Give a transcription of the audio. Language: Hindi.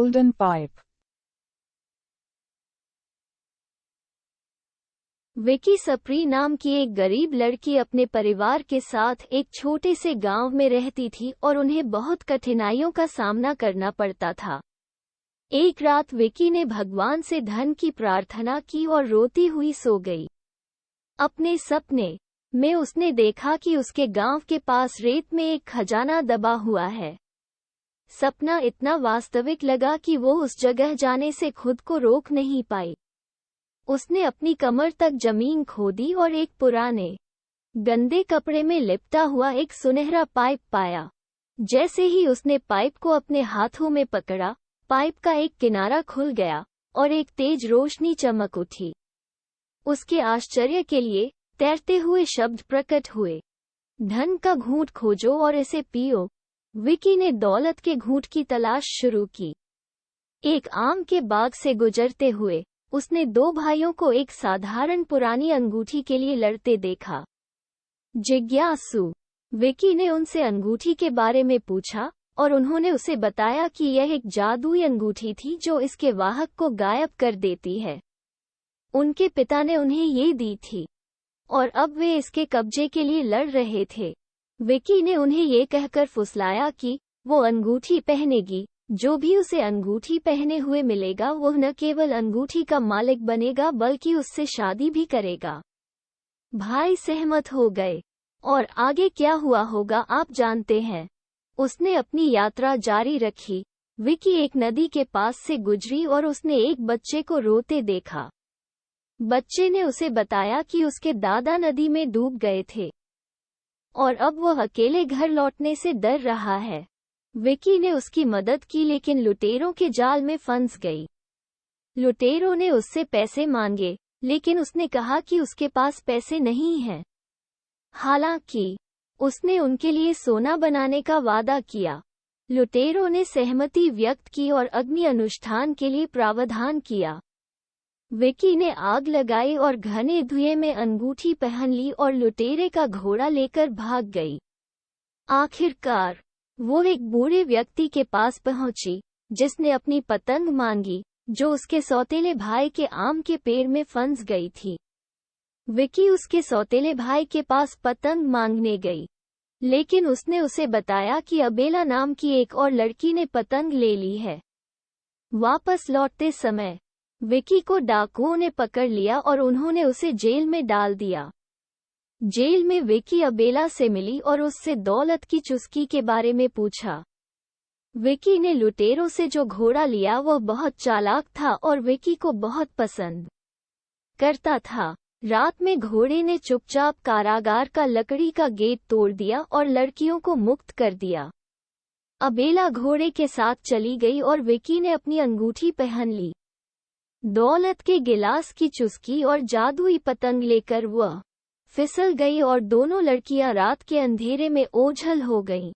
golden pipe. विकी सप्री नाम की एक गरीब लड़की अपने परिवार के साथ एक छोटे से गांव में रहती थी और उन्हें बहुत कठिनाइयों का सामना करना पड़ता था। एक रात विकी ने भगवान से धन की प्रार्थना की और रोती हुई सो गई। अपने सपने में उसने देखा कि उसके गांव के पास रेत में एक खजाना दबा हुआ है। सपना इतना वास्तविक लगा कि वो उस जगह जाने से खुद को रोक नहीं पाई। उसने अपनी कमर तक जमीन खोदी और एक पुराने गंदे कपड़े में लिपटा हुआ एक सुनहरा पाइप पाया। जैसे ही उसने पाइप को अपने हाथों में पकड़ा, पाइप का एक किनारा खुल गया और एक तेज रोशनी चमक उठी। उसके आश्चर्य के लिए तैरते हुए शब्द प्रकट हुए, धन का घूंट खोजो और इसे पियो। विकी ने दौलत के घूंट की तलाश शुरू की। एक आम के बाग से गुजरते हुए उसने दो भाइयों को एक साधारण पुरानी अंगूठी के लिए लड़ते देखा। जिज्ञासु विकी ने उनसे अंगूठी के बारे में पूछा और उन्होंने उसे बताया कि यह एक जादुई अंगूठी थी जो इसके वाहक को गायब कर देती है। उनके पिता ने उन्हें ये दी थी और अब वे इसके कब्जे के लिए लड़ रहे थे। विकी ने उन्हें ये कहकर फुसलाया कि वो अंगूठी पहनेगी, जो भी उसे अंगूठी पहने हुए मिलेगा वो न केवल अंगूठी का मालिक बनेगा बल्कि उससे शादी भी करेगा। भाई सहमत हो गए और आगे क्या हुआ होगा आप जानते हैं। उसने अपनी यात्रा जारी रखी। विकी एक नदी के पास से गुजरी और उसने एक बच्चे को रोते देखा। बच्चे ने उसे बताया कि उसके दादा नदी में डूब गए थे और अब वह अकेले घर लौटने से डर रहा है। विकी ने उसकी मदद की लेकिन लुटेरों के जाल में फंस गई। लुटेरों ने उससे पैसे मांगे लेकिन उसने कहा कि उसके पास पैसे नहीं हैं। हालांकि उसने उनके लिए सोना बनाने का वादा किया। लुटेरों ने सहमति व्यक्त की और अग्नि अनुष्ठान के लिए प्रावधान किया। विकी ने आग लगाई और घने धुएं में अंगूठी पहन ली और लुटेरे का घोड़ा लेकर भाग गई। आखिरकार वो एक बूढ़े व्यक्ति के पास पहुंची जिसने अपनी पतंग मांगी जो उसके सौतेले भाई के आम के पेड़ में फंस गई थी। विकी उसके सौतेले भाई के पास पतंग मांगने गई लेकिन उसने उसे बताया कि अबेला नाम की एक और लड़की ने पतंग ले ली है। वापस लौटते समय विकी को डाकुओं ने पकड़ लिया और उन्होंने उसे जेल में डाल दिया। जेल में विकी अबेला से मिली और उससे दौलत की चुस्की के बारे में पूछा। विकी ने लुटेरों से जो घोड़ा लिया वह बहुत चालाक था और विकी को बहुत पसंद करता था। रात में घोड़े ने चुपचाप कारागार का लकड़ी का गेट तोड़ दिया और लड़कियों को मुक्त कर दिया। अबेला घोड़े के साथ चली गई और विकी ने अपनी अंगूठी पहन ली। दौलत के गिलास की चुस्की और जादुई पतंग लेकर वह फिसल गई और दोनों लड़कियां रात के अंधेरे में ओझल हो गईं।